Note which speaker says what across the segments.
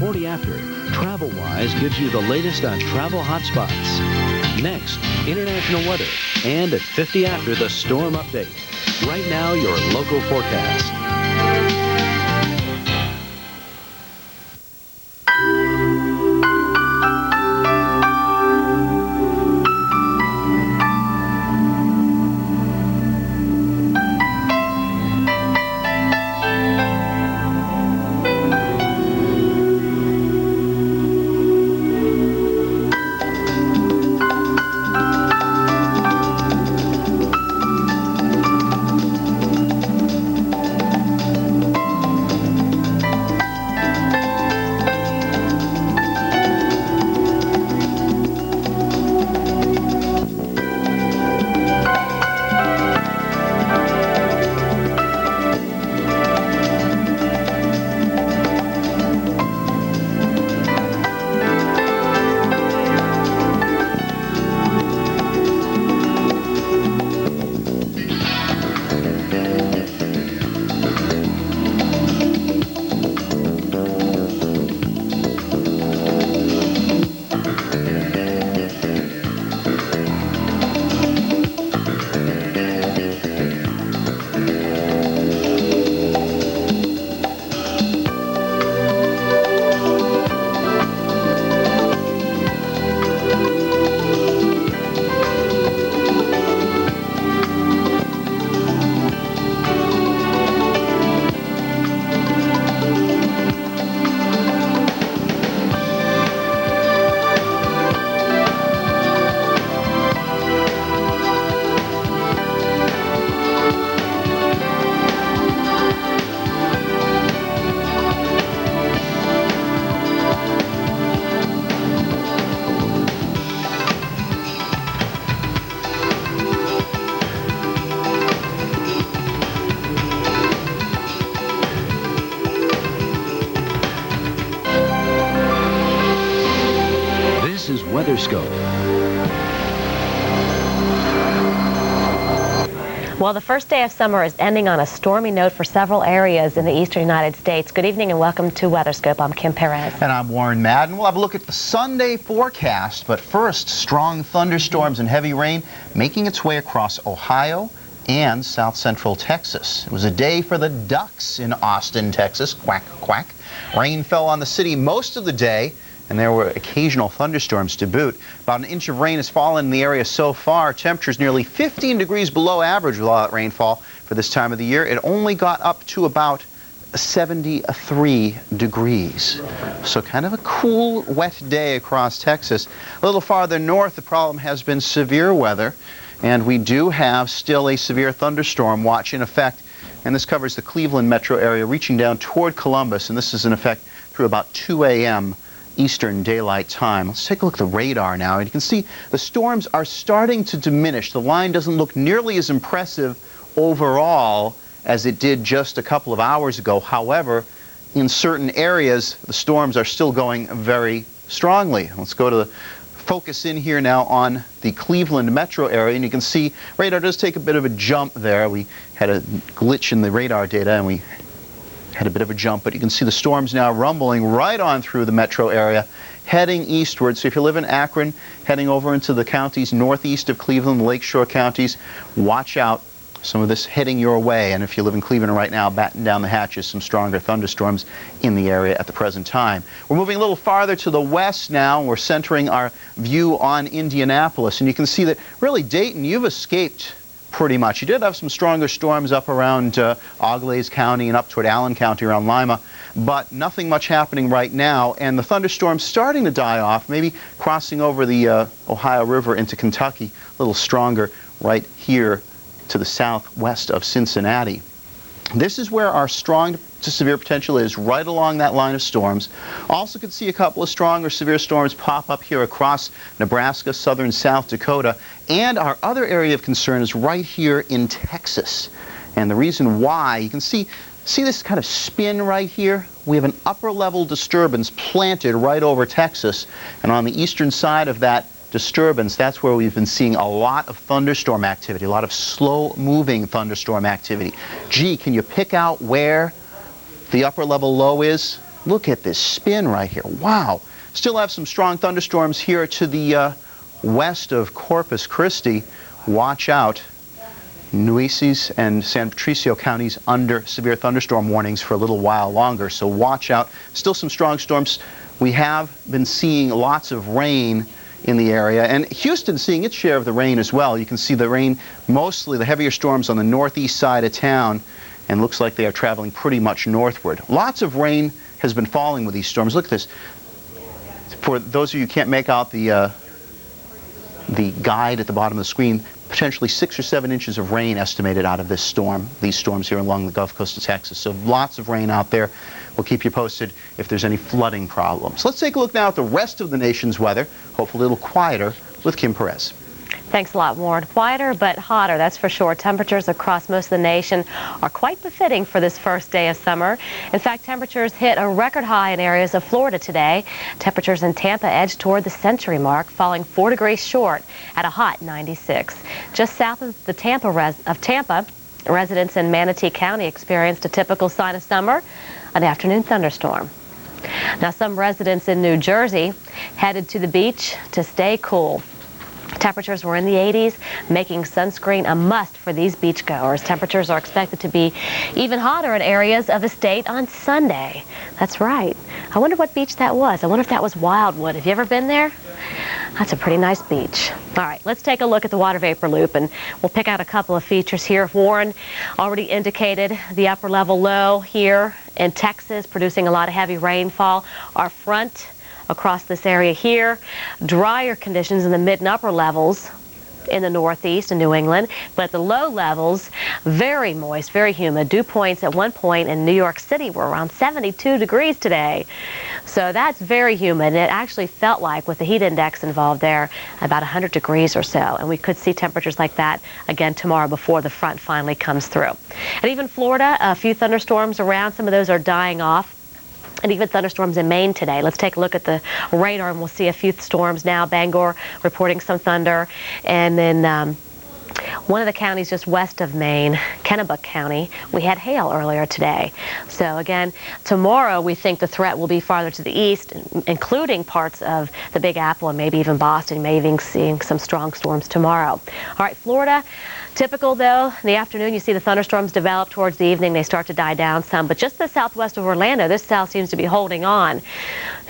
Speaker 1: 40 after, TravelWise gives you the latest on travel hotspots. Next, international weather. And at 50 after, the storm update. Right now, your local forecast. This is WeatherScope.
Speaker 2: Well, the first day of summer is ending on a stormy note for several areas in the eastern United States. Good evening and welcome to WeatherScope. I'm Kim Perez.
Speaker 3: And I'm Warren Madden. We'll have a look at the Sunday forecast, but first, strong thunderstorms and heavy rain making its way across Ohio and south central Texas. It was a day for the ducks in Austin, Texas. Quack, quack. Rain fell on the city most of the day, and there were occasional thunderstorms to boot. About an inch of rain has fallen in the area so far. Temperatures nearly 15 degrees below average with all that rainfall for this time of the year. It only got up to about 73 degrees. So kind of a cool, wet day across Texas. A little farther north, the problem has been severe weather, and we do have still a severe thunderstorm watch in effect, and this covers the Cleveland metro area reaching down toward Columbus, and this is in effect through about 2 a.m. Eastern Daylight Time. Let's take a look at the radar now, and you can see the storms are starting to diminish. The line doesn't look nearly as impressive overall as it did just a couple of hours ago. However, in certain areas, the storms are still going very strongly. Let's go to the focus in here now on the Cleveland metro area, and you can see radar does take a bit of a jump there. We had a glitch in the radar data, and we had a bit of a jump, but you can see the storms now rumbling right on through the metro area, heading eastward. So if you live in Akron, heading over into the counties northeast of Cleveland, Lakeshore counties, watch out. Some of this heading your way, and if you live in Cleveland right now, batten down the hatches. Some stronger thunderstorms in the area at the present time. We're moving a little farther to the west now. We're centering our view on Indianapolis, and you can see that really Dayton, you've escaped pretty much. You did have some stronger storms up around Auglaize County and up toward Allen County around Lima, but nothing much happening right now, and the thunderstorms starting to die off, maybe crossing over the Ohio River into Kentucky, a little stronger right here to the southwest of Cincinnati. This is where our strong to severe potential is, right along that line of storms. Also could see a couple of strong or severe storms pop up here across Nebraska, southern South Dakota, and our other area of concern is right here in Texas. And the reason why, you can see this kind of spin right here? We have an upper level disturbance planted right over Texas, and on the eastern side of that disturbance, that's where we've been seeing a lot of thunderstorm activity, a lot of slow-moving thunderstorm activity. Gee, can you pick out where the upper level low is? Look at this spin right here. Wow. Still have some strong thunderstorms here to the west of Corpus Christi. Watch out. Nueces and San Patricio counties under severe thunderstorm warnings for a little while longer, so watch out. Still some strong storms. We have been seeing lots of rain in the area, and Houston seeing its share of the rain as well. You can see the rain, mostly the heavier storms on the northeast side of town, and looks like they are traveling pretty much northward. Lots of rain has been falling with these storms. Look at this. For those of you who can't make out the guide at the bottom of the screen, potentially 6 or 7 inches of rain estimated out of this storm, these storms here along the Gulf Coast of Texas. So lots of rain out there. We'll keep you posted if there's any flooding problems. Let's take a look now at the rest of the nation's weather, hopefully a little quieter, with Kim Perez.
Speaker 2: Thanks a lot, Warren. Quieter but hotter, that's for sure. Temperatures across most of the nation are quite befitting for this first day of summer. In fact, temperatures hit a record high in areas of Florida today. Temperatures in Tampa edged toward the century mark, falling 4 degrees short at a hot 96. Just south of the Tampa, residents in Manatee County experienced a typical sign of summer, an afternoon thunderstorm. Now, some residents in New Jersey headed to the beach to stay cool. Temperatures were in the 80s, making sunscreen a must for these beachgoers. Temperatures are expected to be even hotter in areas of the state on Sunday. That's right. I wonder what beach that was. I wonder if that was Wildwood. Have you ever been there? That's a pretty nice beach. All right, let's take a look at the water vapor loop, and we'll pick out a couple of features here. Warren already indicated the upper level low here in Texas, producing a lot of heavy rainfall. Our front across this area here, drier conditions in the mid and upper levels in the northeast and New England, but at the low levels, very moist, very humid. Dew points at one point in New York City were around 72 degrees today. So that's very humid. It actually felt like, with the heat index involved there, about 100 degrees or so. And we could see temperatures like that again tomorrow before the front finally comes through. And even Florida, a few thunderstorms around. Some of those are dying off. And even thunderstorms in Maine today. Let's take a look at the radar, and we'll see a few storms now. Bangor reporting some thunder, and then one of the counties just west of Maine, Kennebec County, we had hail earlier today. So again, tomorrow we think the threat will be farther to the east, including parts of the Big Apple and maybe even Boston, maybe even seeing some strong storms tomorrow. All right, Florida. Typical, though, in the afternoon you see the thunderstorms develop. Towards the evening they start to die down some, but just the southwest of Orlando, this south seems to be holding on.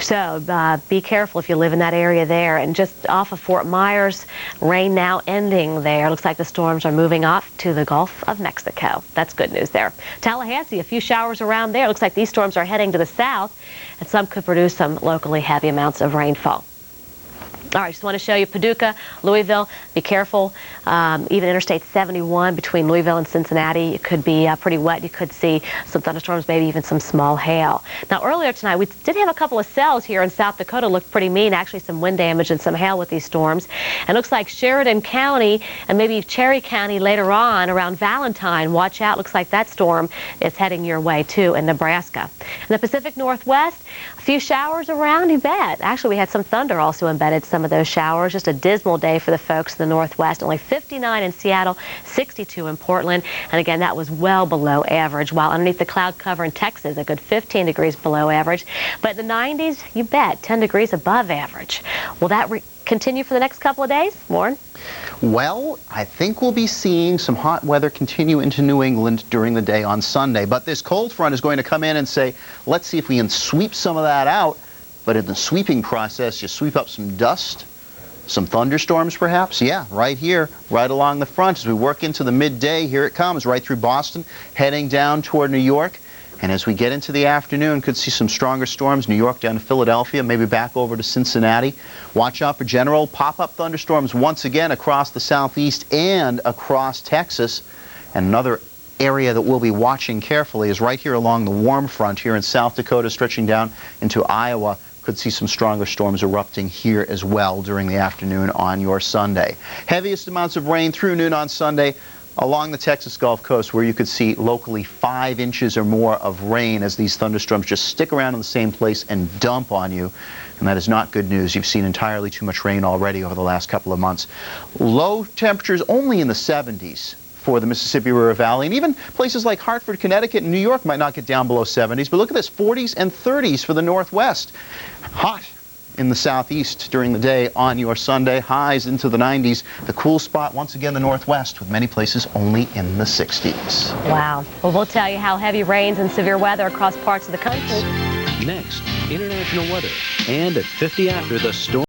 Speaker 2: So be careful if you live in that area there. And just off of Fort Myers, rain now ending there. Looks like the storms are moving off to the Gulf of Mexico. That's good news there. Tallahassee, a few showers around there. Looks like these storms are heading to the south, and some could produce some locally heavy amounts of rainfall. All right, just want to show you Paducah, Louisville. Be careful. Even Interstate 71 between Louisville and Cincinnati, it could be pretty wet. You could see some thunderstorms, maybe even some small hail. Now, earlier tonight, we did have a couple of cells here in South Dakota. Looked pretty mean. Actually, some wind damage and some hail with these storms. And looks like Sheridan County and maybe Cherry County later on around Valentine. Watch out. Looks like that storm is heading your way, too, in Nebraska. In the Pacific Northwest, a few showers around, you bet. Actually, we had some thunder also embedded some of those showers. Just a dismal day for the folks in the Northwest. Only 59 in Seattle, 62 in Portland. And again, that was well below average, while underneath the cloud cover in Texas, a good 15 degrees below average. But the 90s, you bet, 10 degrees above average. Will that continue for the next couple of days, Warren?
Speaker 3: Well, I think we'll be seeing some hot weather continue into New England during the day on Sunday. But this cold front is going to come in and say, let's see if we can sweep some of that out. But in the sweeping process, you sweep up some dust, some thunderstorms perhaps. Yeah, right here, right along the front. As we work into the midday, here it comes, right through Boston, heading down toward New York. And as we get into the afternoon, could see some stronger storms, New York down to Philadelphia, maybe back over to Cincinnati. Watch out for general pop-up thunderstorms once again across the southeast and across Texas. And another area that we'll be watching carefully is right here along the warm front here in South Dakota, stretching down into Iowa. Could see some stronger storms erupting here as well during the afternoon on your Sunday. Heaviest amounts of rain through noon on Sunday along the Texas Gulf Coast, where you could see locally 5 inches or more of rain as these thunderstorms just stick around in the same place and dump on you. And that is not good news. You've seen entirely too much rain already over the last couple of months. Low temperatures only in the 70s for the Mississippi River Valley. And even places like Hartford, Connecticut, and New York might not get down below 70s. But look at this, 40s and 30s for the Northwest. Hot in the southeast during the day on your Sunday. Highs into the 90s. The cool spot, once again, the Northwest, with many places only in the 60s.
Speaker 2: Wow. Well, we'll tell you how heavy rains and severe weather across parts of the country.
Speaker 1: Next, international weather. And at 50 after, the storm.